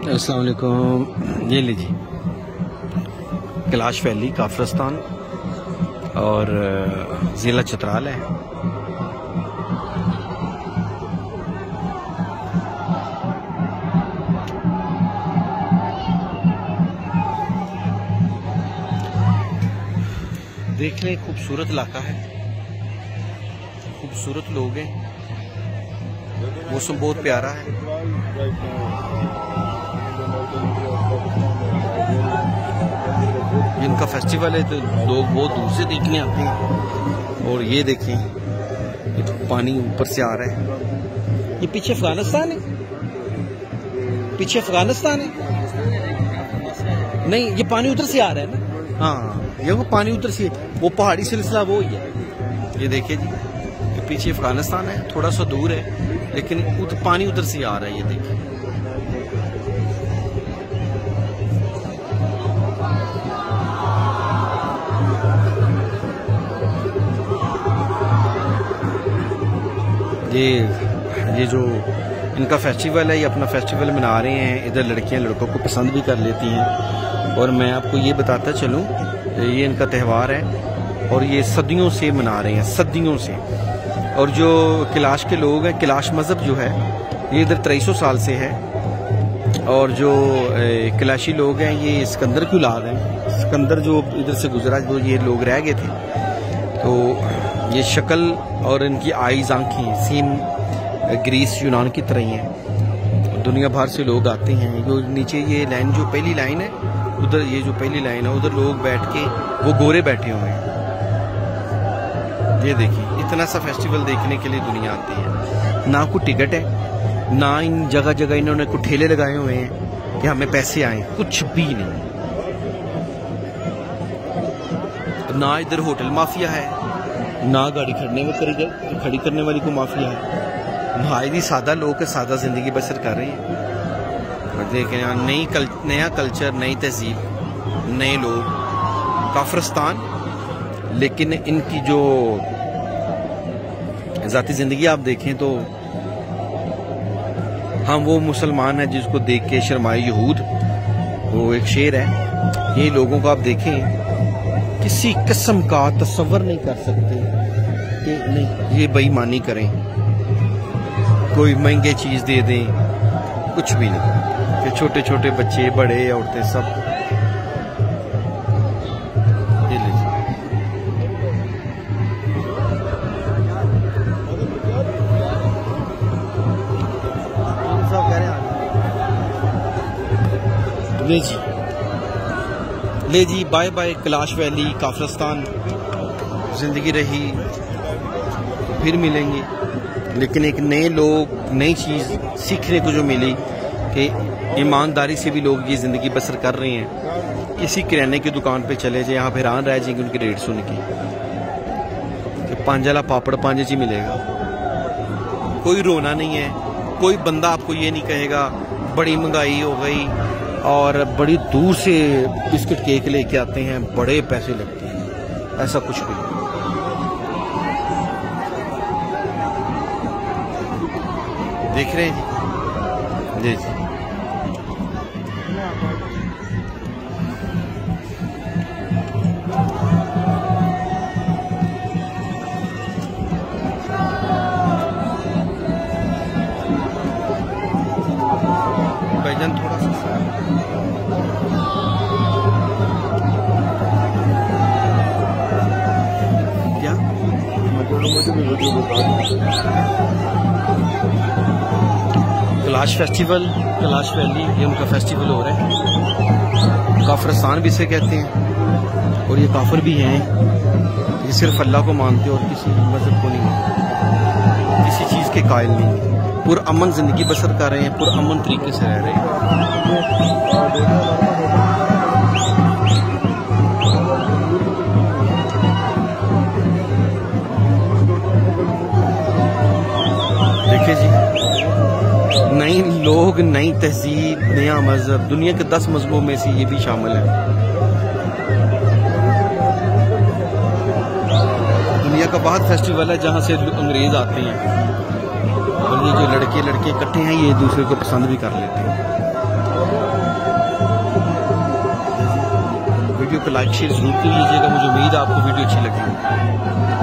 अस्सलाम वालेकुम। ये लीजिए कैलाश वैली काफरस्तान और ज़िला चित्राल है। देखने खूबसूरत इलाका है, खूबसूरत लोग हैं, मौसम बहुत प्यारा है। इनका फेस्टिवल है तो लोग बहुत दूर से देखने आते हैं। और ये देखें, ये तो पानी ऊपर से आ रहा है। ये पीछे अफगानिस्तान है, पीछे अफगानिस्तान है। नहीं, ये पानी उधर से आ रहा है ना। हाँ, ये वो पानी उधर से, वो पहाड़ी सिलसिला वो ही है। ये देखिए जी, ये पीछे अफगानिस्तान है, थोड़ा सा दूर है, लेकिन पानी उधर से आ रहा है। ये देखिए, ये जो इनका फेस्टिवल है, ये अपना फेस्टिवल मना रहे हैं। इधर लड़कियां लड़कों को पसंद भी कर लेती हैं। और मैं आपको ये बताता चलूं, ये इनका त्यौहार है और ये सदियों से मना रहे हैं, सदियों से। और जो कैलाश के लोग हैं, कैलाश मज़हब जो है ये इधर 300 साल से है। और जो कैलाशी लोग हैं ये सिकंदर की औलाद हैं। सिकंदर जो इधर से गुजरा, जो ये लोग रह गए थे, तो ये शक्ल और इनकी आईज, आंखें सेम ग्रीस यूनान की तरह ही हैं। दुनिया भर से लोग आते हैं। जो नीचे ये लाइन, जो पहली लाइन है उधर, ये जो पहली लाइन है उधर लोग बैठ के, वो गोरे बैठे हुए हैं। ये देखिए, इतना सा फेस्टिवल देखने के लिए दुनिया आती है। ना कोई टिकट है, ना इन जगह जगह इन्होंने कोई ठेले लगाए हुए हैं कि हमें पैसे आए, कुछ भी नहीं। ना इधर होटल माफिया है, ना गाड़ी खड़ी करने वाली को माफिया है। भाई सादा लोग के सादा जिंदगी बसर कर रहे हैं। देखें, नया कल्चर, नई तहजीब, नए लोग, काफरस्तान। लेकिन इनकी जो जाती जिंदगी आप देखें तो हम वो मुसलमान है जिसको देख के शर्माए यहूद, वो एक शेर है। ये लोगों को आप देखें, किसी किस्म का तस्वर नहीं कर सकते कि नहीं ये बेईमानी करें, कोई महंगे चीज दे दें, कुछ भी नहीं। कि छोटे छोटे बच्चे, बड़े, औरतें सब ये लीजिए। ले जी, बाय बाय कैलाश वैली काफरस्तान। जिंदगी रही तो फिर मिलेंगे, लेकिन एक नए लोग, नई चीज सीखने को जो मिली कि ईमानदारी से भी लोग ये जिंदगी बसर कर रहे हैं। किसी किराने की दुकान पे चले जाए, यहाँ हैरान रह जाएंगे उनके रेट सुन के कि 5 वाला पापड़ 5 ही मिलेगा। कोई रोना नहीं है, कोई बंदा आपको ये नहीं कहेगा बड़ी महंगाई हो गई और बड़ी दूर से बिस्किट केक लेके आते हैं, बड़े पैसे लगते हैं, ऐसा कुछ भी नहीं। देख रहे हैं जी, जी। भाईजान थोड़ा सा क्या कैलाश फेस्टिवल, कैलाश वैली, ये उनका फेस्टिवल हो रहा है। काफरस्तान भी इसे कहते हैं। और ये काफर भी हैं, ये सिर्फ अल्लाह को मानते और किसी मजहब को नहीं मानते, किसी चीज़ के कायल नहीं। पुरअमन जिंदगी बसर कर रहे हैं, पुरअमन तरीके से रह रहे हैं। देखिए जी, नई लोग, नई तहजीब, नया मजहब। दुनिया के 10 मजहबों में से ये भी शामिल है। दुनिया का बहुत फेस्टिवल है जहाँ से अंग्रेज आते हैं। और ये जो लड़के इकट्ठे हैं, ये एक दूसरे को पसंद भी कर लेते हैं। वीडियो को लाइक शेयर जरूर कर लीजिएगा। मुझे उम्मीद है आपको वीडियो अच्छी लगी।